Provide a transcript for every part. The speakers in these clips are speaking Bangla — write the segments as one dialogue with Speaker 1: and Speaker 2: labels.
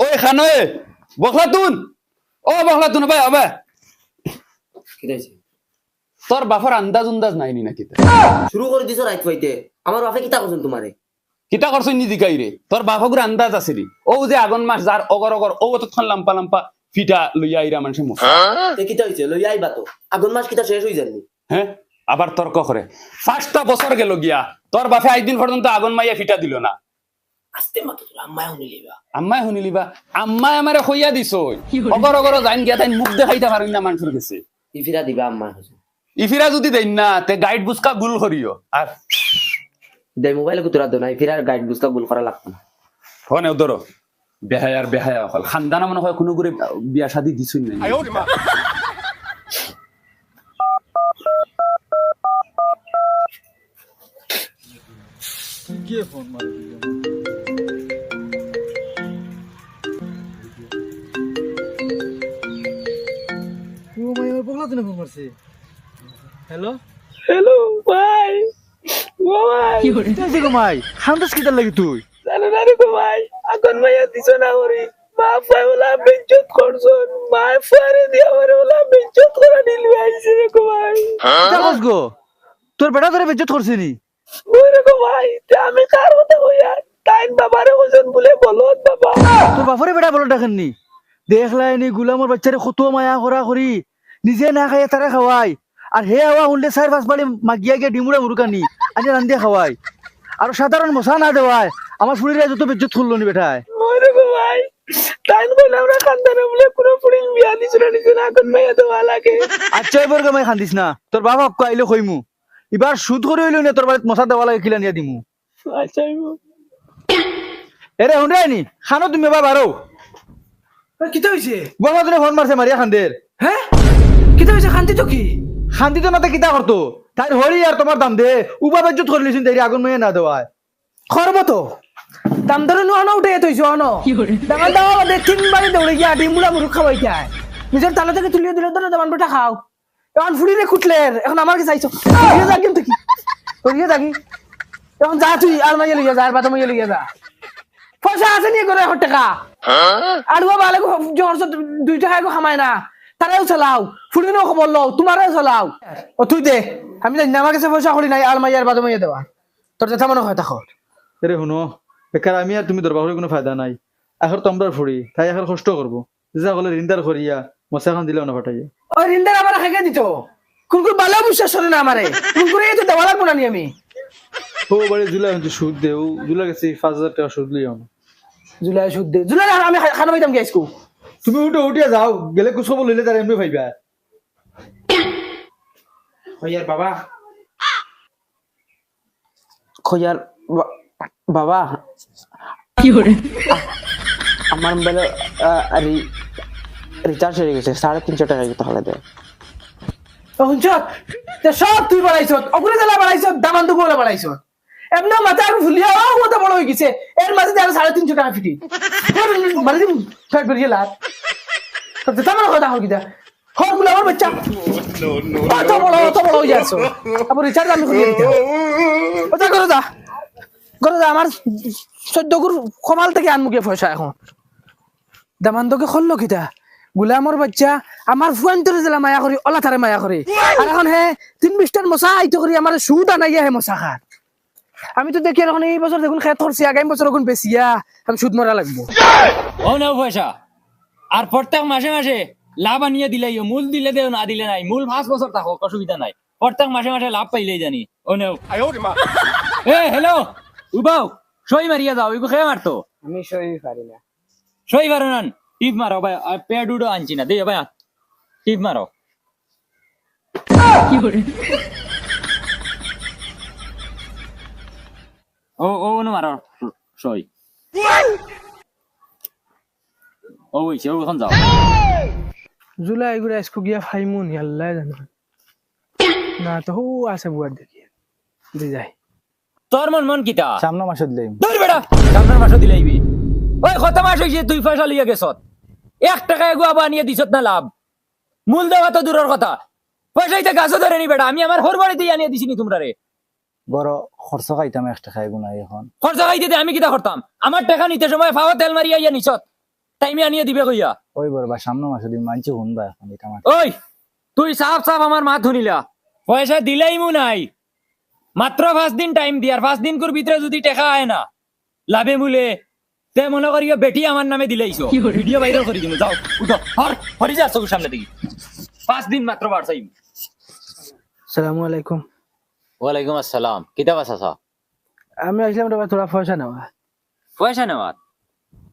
Speaker 1: ওই খানয়ে বখলাতুন ও বখলাতুন ভাই হবে
Speaker 2: কি হইছে
Speaker 1: তোর বাপর আন্দাজ উন্দাজ নাই নি নাকি
Speaker 2: শুরু করে দিছো রাইত পাইতে আমার বাপে কিতা করছেন তোমারে
Speaker 1: কিতা করছই নি দিকাই রে তোর বাপগুর আন্দাজ আছে রে ও যে আগুন মাস যার অগর অগর ও ততক্ষণ লাম্পা লাম্পা ফিটা লইয়া আইরা মানুষে মশা
Speaker 2: তে কিতা হইছে লই আইবা তো আগুন মাস কিতা শেষ হই যাননি
Speaker 1: হ্যাঁ আবার তর্ক করে 5টা বছর গেল গিয়া তোর বাপে আইদিন পর্যন্ত আগুন মাইয়া ফিটা দিল না
Speaker 2: আস্তে মাতো তোর আম্মায় শুনি লিবা
Speaker 1: আম্মাই শুনিলিবা আম্মাই আমারে কইয়া দিছ অগর অগর যাইন গিয়া তাই মুখ দেখাইতে পারিন না মানুষের কাছে
Speaker 2: ইফিরা দিবা আম্মা হইছে
Speaker 1: ইফিরা যদি দেন না তে গাইড বুসকা গুল করিও আর
Speaker 2: দে মোবাইলে কুতরা দো না ইফিরার গাইড বুঝতা গুল করা লাগতো না
Speaker 1: ফোনে ধরো বেহায়ার বেহায়া হল খানদানা মনে হয় কোনো করে বিয়া শাদি দিছই নাই
Speaker 3: কে ফোন মারবি ও মাই আমার পগলা দিনে ফোন মারছে হ্যালো
Speaker 4: হ্যালো ভাই ও ভাই
Speaker 3: কি গো মাই খান্দাস কিটার লাগি তুই
Speaker 4: জানো না রে গো ভাই আগুন মাইয়া দিছ না করি মা ফাই ওলা বেজ্জত করছন মা ফারে দিয়া ওরে ওলা বেজ্জত করা নিলু আইছে রে গো ভাই
Speaker 3: জানোস গো তোর বেটা ধরে বেজ্জত করছিস নি
Speaker 4: ওই রে গো ভাই তে আমি কার কথা কইয়া তাইন বাবারে ওজন বলে বলত বাবা
Speaker 3: তোর বাপরে বেটা বলো ডাকেন নি দেখলাই নি গুলামর বাচ্চারে কত মায়া করা করি নিজে না খাইয়া তারা খাওয়াই আর হে আওয়া উনলে 4-5 বাড়ি মাগিয়া গিয়া ডিমুড়া মুরুকানি আনি রান্দিয়া খাওয়াই আর সাধারণ মশা না দেওয়ায় আমার শরীরে যত বেজ্জত করলো নি বেটায়
Speaker 4: ওই রে গো ভাই তাইন বলে আমরা খানদানে বলে পুরো পুরি বিয়া দিছ না আগুন মাইয়া দেওয়া লাগে
Speaker 3: আচ্ছা এবার গামাই খান্দিস না তোর বাবা আপকা আইলে কইমু এবার সুদ করে হইলো না তোর বাড়িতে মশা দেওয়া লাগে কিলা নিয়া দিমু
Speaker 4: আচ্ছা
Speaker 3: এরে হুন্ডাই নি খানো তুমি এবার বারো
Speaker 5: কিতা হইছে
Speaker 3: বাবা তুমি ফোন মারছে মারিয়া খান্দের
Speaker 5: হ্যাঁ কিতা হইছে শান্তি তো কি
Speaker 3: শান্তি তো নাতে কিতা করতো তাই হরি আর তোমার দাম দে উবা বেজ্জত করে লিছিন তাই আগুন মেয়ে না দেওয়ায়
Speaker 5: খরব তো দাম ধরে নো আনো উঠে তৈছো আনো দামান দাও দে তিনবারে দৌড়ে গিয়া ডিমুড়া মুরুখ খাওয়াই যায় নিজের তালা থেকে তুলিয়ে দিলে তো দামান বেটা খাও এখন ফুড়িরে কুটলের এখন আমার কাছে আইছো করিয়ে যা কিন্তু কি করিয়ে যাবি এখন যা তুই আর মাইয়া লইয়া যা আর বাতা মাইয়া লইয়া যা পয়সা আছে নিয়ে করে 100 টাকা আর বাবা আলে জোর 2 টাকা গো খামায় না তারাও চালাও ফুড়িনো খবর লও তোমারও চালাও ও তুই দে আমি জানি না আমার কাছে পয়সা করি নাই আর মাইয়ার বাতা মাইয়া দেওয়া তোর যেটা মনে হয় তাকর
Speaker 3: এরে শুনো বেকার আমি আর তুমি দরবার করে কোনো ফায়দা নাই এখন তোমরা ফুড়ি তাই এখন কষ্ট করবো যা বলে রিন্দার করিয়া মশা খান দিলেও না ফাটাইয়া
Speaker 5: ওই রিন্দার আমার খেগে দিত কোন কোন বালা বিশ্বাস করে না আমারে কোন করে তো দেওয়া লাগবো না নি আমি
Speaker 3: ও বাড়ি জুলাই হচ্ছে সুদ দেও জুলাই গেছে 5,000 টাকা সুদ লিও না
Speaker 5: জুলাই সুদ দে জুলাই আমি খানা পাইতাম গেছকু
Speaker 3: তুমি উঠিয়া যাও গেলে কুছ খবর লইলে তার এমনি ভাইবা
Speaker 5: খয়ার বাবা খয়ার বাবা
Speaker 4: কি করে
Speaker 5: আমার মোবাইলে রিচার্জ হয়ে গেছে 350 টাকা দিতে হলে দে হুনছত তে সব তুই বাড়াইছ অগুরে জেলা বাড়াইছ দামান তো বলে বাড়াইছ এমন মাথা আর ভুলিয়া ও কত বড় হয়ে গেছে এর মাঝে আর 350 টাকা ফিটি মানে দিন ফেট বেরিয়ে লাগ তো তামার কথা হল কিটা হল গুলো আমার বাচ্চা অত বড় হয়ে যাচ্ছ আবার রিচার্জ আমি করিয়ে দিতে ওটা করো যা আমার 14 গুর কমাল থেকে আনমুকে পয়সা এখন দামান্দকে খললো কিটা গুলামর বাচ্চা আমার ফুয়ান্তরে জেলা মায়া করি ওলা তারে মায়া করি আর এখন হে 3-20টার মশা আইতো করি আমার সুদ আনাইয়া হে মশা খার আমি তো দেখি এখন এই বছর দেখুন খেত করছি আগামী বছর এখন বেশিয়া আমি সুদ মরা লাগবো
Speaker 6: ও নাও পয়সা আর প্রত্যেক মাসে মাসে লাভ আনিয়ে দিলেই মূল দিলে দেও না দিলে নাই মূল 5 বছর থাকো অসুবিধা নাই প্রত্যেক মাসে মাসে লাভ পাইলেই জানি ও নাও এ হ্যালো উবাও সই মারিয়া যাও ইগো খেয়ে মারতো
Speaker 5: আমি সই পারি না
Speaker 6: সই পারো না টিপ মারো ভাই পেড উডো আনছি না দে ভাই টিপ মারো
Speaker 4: কি করে
Speaker 6: ও নো মারো সই ও ওইছে ও এখন যাও
Speaker 5: জুলাই গুড়া স্কু গিয়া ফাইমুন আল্লাহ জানে না তো হু আছে বুয়ার দেখি দি যাই
Speaker 6: তোর মন কিটা
Speaker 3: সামনে মাসে দিলাই
Speaker 6: ধর বেটা সামনের মাসে দিলাইবি ওই কত মাস হইছে তুই পয়সা লিয়ে গেছত 1 টাকা এগো আবার নিয়ে দিছত না লাভ মূল দেওয়া তো দূরের কথা পয়সাইতে গাছও ধরে নি বেটা আমি আমার হোর বাড়িতে আনিয়ে দিছিনি তোমরা রে
Speaker 3: বড় খরচ খাইতাম 1 টাকা এগুনা এখন
Speaker 6: খরচা খাইতে আমি কিটা করতাম আমার টাকা নিতে সময় ফাওয়া তেল মারিয়া ইয়া নিছত টাইমে আনিয়ে দিবে কইয়া
Speaker 3: ওই বরবা সামনে মাসে দিন মানছি শুনবা এখন এটা আমার
Speaker 6: ওই তুই সাফ সাফ আমার মাত শুনিলা পয়সা দিলেই মু নাই মাত্র 5 দিন টাইম দিয়ার 5 দিন কুর ভিতরে যদি টাকা আয় না লাভে মূলে তে মনে করিও বেটি আমার নামে দিলেইছো ভিডিও ভাইরাল করে দিমু যাও উঠো হরি যা চোখের সামনে দেখি 5 দিন মাত্র বার চাই
Speaker 5: আসসালামু আলাইকুম
Speaker 6: ওয়ালাইকুম আসসালাম কিতা বাসা
Speaker 5: আমি আসলাম রে থোড়া পয়সা নেওয়া
Speaker 6: পয়সা নেওয়ার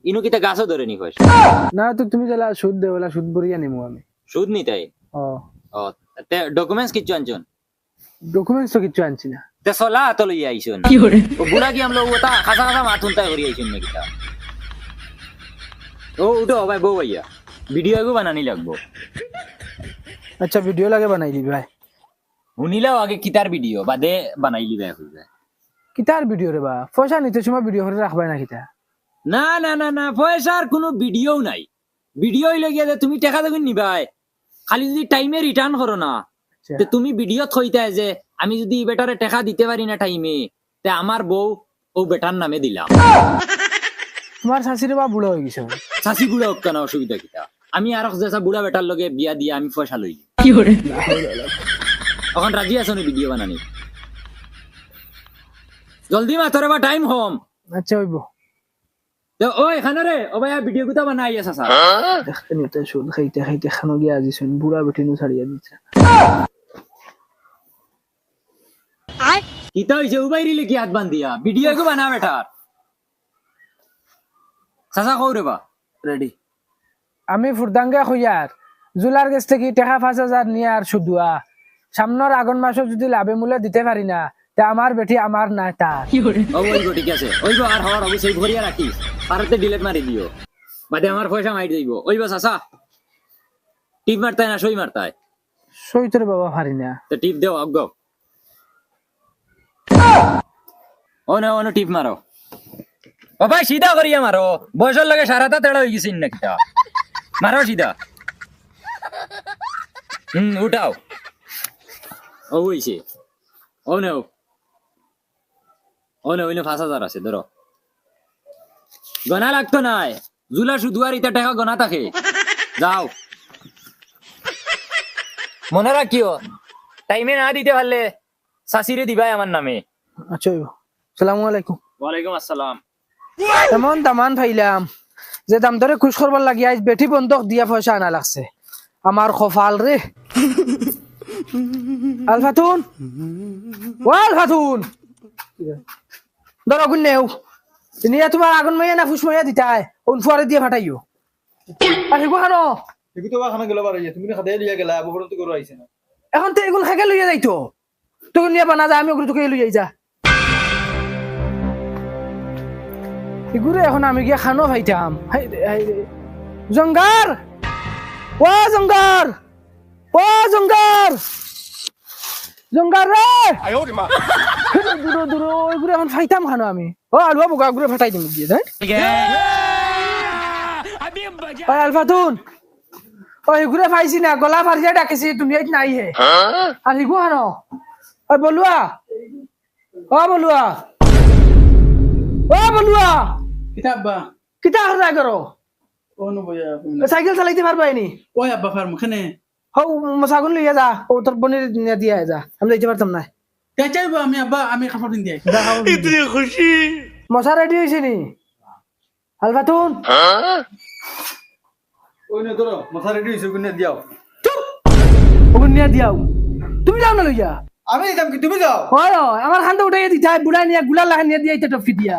Speaker 6: ইনু কিতা গাছও ধরে নি পয়সা
Speaker 5: না তো তুমি যেলা সুদ দে ওলা সুদ বরিয়া নিমু আমি
Speaker 6: সুদ নি তাই
Speaker 5: ও
Speaker 6: ও তে ডকুমেন্টস কিচ্ছু আনছন
Speaker 5: ডকুমেন্টস তো কিছু আনছি না
Speaker 6: তে সলা তো লই আইছন ও বুড়া কি আমলো ওটা খাসা খাসা মাথুন তাই করি আইছন নাকি তা ও উঠো ভাই বউ ভাইয়া ভিডিও আগু বানানি লাগবো
Speaker 5: আচ্ছা ভিডিও লাগে বানাই দিবি ভাই
Speaker 6: শুনিলাও আগে কিতার ভিডিও বাদে বানাইলি ভাই হইবে
Speaker 5: কিতার ভিডিও রে বা পয়সা নিতে সময় ভিডিও করে রাখবাই না কিতা
Speaker 6: না না না না পয়সার কোনো ভিডিও নাই ভিডিও লাগিয়ে দে তুমি টাকা দেখুন নিবাই খালি যদি টাইমে রিটার্ন করো না তে তুমি ভিডিও থইতে যে আমি যদি বেটারে টাকা দিতে পারি না টাইমে তে আমার বউ ও বেটার নামে দিলাম
Speaker 5: তোমার শাশুড়ি বা বুড়ো হয়ে গেছে
Speaker 6: চাষি বুড়া হোক কেন অসুবিধা কিতা আমি আর যেসা বুড়া বেটার লগে বিয়া দিয়ে আমি পয়সা লই এখন রাজি আছো নি ভিডিও বানানি জলদি মাতরে বা টাইম হোম
Speaker 5: আচ্ছা হইব
Speaker 6: ও এখানে রে ও ভাই ভিডিও গুতা বানাই আছে স্যার
Speaker 5: দেখতে নিতে সুদ খাইতে খাইতে খানো গিয়া আজি শুন বুড়া বেটিনু ছাড়িয়া দিচ্ছে
Speaker 6: কিতা হইছে উবাইরি লিখি হাত বান্ধিয়া ভিডিও গো বানা বেটার সাসা কও রে বা রেডি
Speaker 5: আমি ফুরদাঙ্গা খুইয়ার জুলার কাছ থেকে টাকা 5,000 নিয়ে আর সুদুয়া সামনের আগুন মাসে যদি লাভে মূল্য দিতে পারি না তে আমার বেটি আমার না তার
Speaker 6: ও ওইগো ঠিক আছে ওইগো আর হওয়ার অবশ্যই ভরিয়া রাখিস পারতে ডিলিট মারি দিও বাদে আমার পয়সা মাইর যাইব ওইবা সাসা টিপ মারতাই না সই মারতাই
Speaker 5: সইতরে বাবা পারি না
Speaker 6: তো টিপ দেও অগ্গ ও না টিপ মারো ও ভাই সিধা করিয়া মারো বয়সের লগে সারাটা তেড়া হয়ে গেছিস নাকি তা মারো সিধা উঠাও ও হইছে ও নেও 5,000 আছে ধরো গনা লাগতো নাই জুলা শুধুয়ার ইটা টাকা গনা থাকে যাও মনে রাখিও টাইমে না দিতে পারলে শাশিরে দিবাই আমার নামে
Speaker 5: আচ্ছা হইব আসসালামু আলাইকুম
Speaker 6: ওয়ালাইকুম আসসালাম
Speaker 5: এমন দামান ফাইলাম যে দাম ধরে খুশ করবার লাগি আজ বেটি বন্ধক দিয়া পয়সা আনা লাগছে আমার কপাল রে আলফাতুন ও আলফাতুন ধরো গুণ নেও নিয়ে তোমার আগুন মাইয়া না ফুস মাইয়া দিতাই উন ফুয়ারে দিয়ে ফাটাইও আহিব খানো
Speaker 3: এগুলো তো খানা গেল বাড়ি তুমি খাদাই লিয়া গেলা আবু তো করে আইছে না
Speaker 5: এখন তো এগুলো খাকে লইয়া যাইতো তোকে নিয়ে বানা যায় আমি ওগুলো তোকে লইয়া যা এগুলো এখন আমি গিয়ে খানো খাইতাম জঙ্গার ও জঙ্গার ও জঙ্গার জঙ্গার রে দূর দূর ওইগুলো এখন খাইতাম খানো আমি ও আলুয়া বোকা গুলো ফাটাই দিম দিয়ে দেখ আলফাতুন ওই ঘুরে পাইছি না গলা ফারিয়া ডাকেছি তুমি আজ নাই হে আর হিগু হানো ওই বলুয়া ও বলুয়া ও বলুয়া
Speaker 4: কিতাব বা
Speaker 5: কিতা হরা করো
Speaker 4: ও নো বয়া
Speaker 5: সাইকেল চালাইতে পারবা নি
Speaker 4: ওই আব্বা ফার্ম খানে
Speaker 5: হও মশাগুন লইয়া যা ও তোর বনের নিয়ে দিয়া যা আমি যাইতে পারতাম না
Speaker 4: কে চাইবো আমি আব্বা আমি কাপড় দিন দিই
Speaker 5: ইতনি খুশি মশা রেডি হইছে নি আলফাতুন
Speaker 3: ওই নে ধরো মাথা রেডি হইছে গুনে দিও
Speaker 5: চুপ ওগুন নিয়ে দিয়াও তুমি যাও না লইয়া
Speaker 3: আমি যাম কি তুমি যাও
Speaker 5: হয় আমার খানটা উঠাই দিতা বুড়া নিয়ে গুলা লাগা নিয়ে দিয়া এটা টপি দিয়া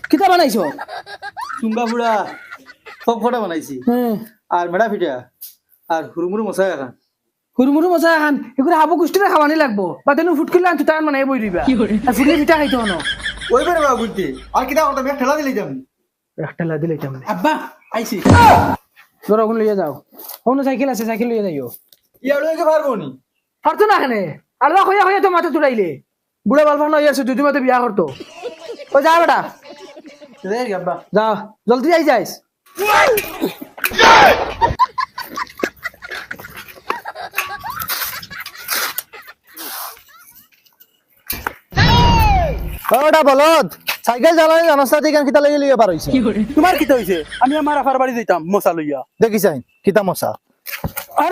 Speaker 5: কিতা বানাইছো
Speaker 3: চুঙ্গা বুড়া সব ফটো বানাইছি আর মেডা ফিটা আর হুরুমুরু মশাই এখন
Speaker 5: হুরমুরু মশা খান এগুলো হাবু কুষ্টিরে খাওয়ানি লাগবো বা তেন ফুট করলে আনছো তার মানে বই দিবা আর ফুটলে পিঠা খাইতো না
Speaker 3: ওই বেরে বাবা বুঝতে আর কিটা কথা মেঘ ঠেলা দিলে যাম
Speaker 5: একটা লা দিলে কেমন
Speaker 4: আব্বা আইছি
Speaker 5: ধরো ওগুলো লইয়া যাও অন্য সাইকেল আছে সাইকেল লইয়া যাইও
Speaker 3: ইয়া লইকে পারবো নি
Speaker 5: পারতো না এখানে আল্লাহ হইয়া হইয়া তো মাথা চুড়াইলে বুড়া বালফান হইয়া আছে দুই মাতে বিয়া করতো ও যা বেটা
Speaker 3: রে আব্বা
Speaker 5: যা জলদি আই যাইস ওটা বলদ
Speaker 3: সাইকেল চালানি জানাস না দেখেন কিতা লাগি লিয়ে পার হইছে
Speaker 5: তোমার কি হইছে আমি আমার আফার বাড়ি যাইতাম মশা লইয়া
Speaker 3: দেখি চাই কিতা মশা
Speaker 5: আর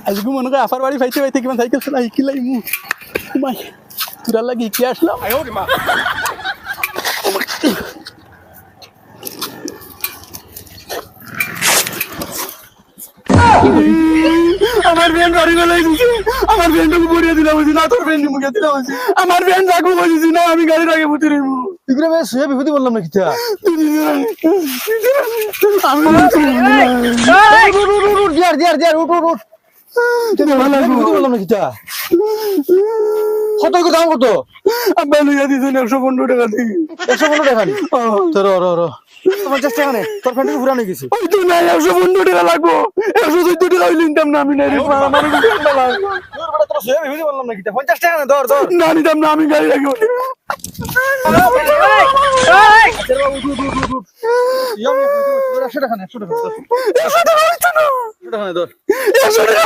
Speaker 5: আজকে মনে করে আফার বাড়ি পাইতে পাইতে কিমান সাইকেল চালাই কিলাই মু মাই তোরা লাগি কি আসলাম আমার ফ্রেন্ড গাড়ি গলাই দিছে আমার ফ্রেন্ডকে পড়িয়ে দিলাম না তোর ফ্রেন্ড মুখে দিলাম আমার ফ্রেন্ড রাখবো বলছি না আমি গাড়ি রাখে বুঝতে রেমু
Speaker 3: ইগরে মে শুয়ে বিভূতি বললাম না কিতা দিয়ার উঠ তুমি ভালো বিভূতি বললাম না কিতা কত কত দাম কত
Speaker 5: আব্বা লইয়া দিছেন 115 টাকা দিয়ে
Speaker 3: 115 টাকা নি তোর র 50 টাকা নে তোর ফ্রেন্ডকে পুরানো গেছে
Speaker 5: ওই তো না 115 টাকা লাগবো 114 টাকা হইলে নিতাম না আমি না রে আমার ফ্রেন্ড লাগবে
Speaker 3: তোর বড় তোর শুয়ে বিভূতি বললাম না কিতা 50 টাকা নে ধর
Speaker 5: না নিতাম না আমি গাড়ি রাখবো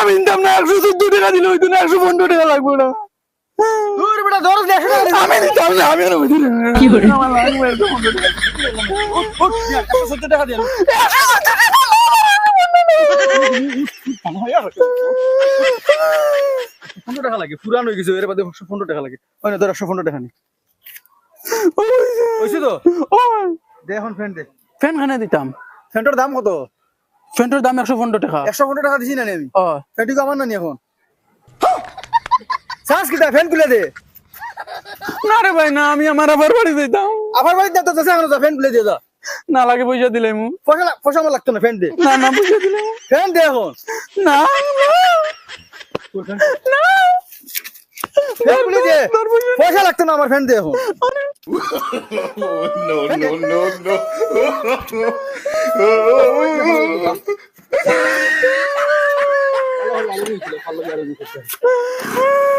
Speaker 5: আমি নিতাম না 114 টাকা দিলে হইতো না 115 টাকা লাগবে না আমি নিতাম না আমি আর কি করে আমার লাগবে 114 টাকা দিয়ে
Speaker 3: টাকা লাগে পুরান হয়ে গেছে এর বাদে 115 টাকা লাগে ওই না তোর 115 টাকা নি হইছে তো দে এখন ফ্রেন্ড দে
Speaker 5: ফ্যান খানে দিতাম
Speaker 3: ফ্রেন্ডের দাম কত
Speaker 5: ফ্যানটার দাম 115 টাকা
Speaker 3: 115 টাকা দিছি না আমি
Speaker 5: ও
Speaker 3: ফ্রেন্ডকে আমার না নি এখন সাস কিটা ফ্যান খুলে দে
Speaker 5: না রে ভাই না আমি আমার আবার বাড়ি যাইতাম
Speaker 3: আবার বাড়ি দে তো এখন ফ্যান খুলে দে যা
Speaker 5: না লাগে পয়সা দিলাই মু
Speaker 3: পয়সা আমার লাগতো না ফ্যান দে
Speaker 5: না না পয়সা দিলাই
Speaker 3: ফ্যান দে এখন
Speaker 5: না না
Speaker 3: ফ্যান খুলে দে পয়সা লাগতো না আমার ফ্যান দে এখন
Speaker 1: no.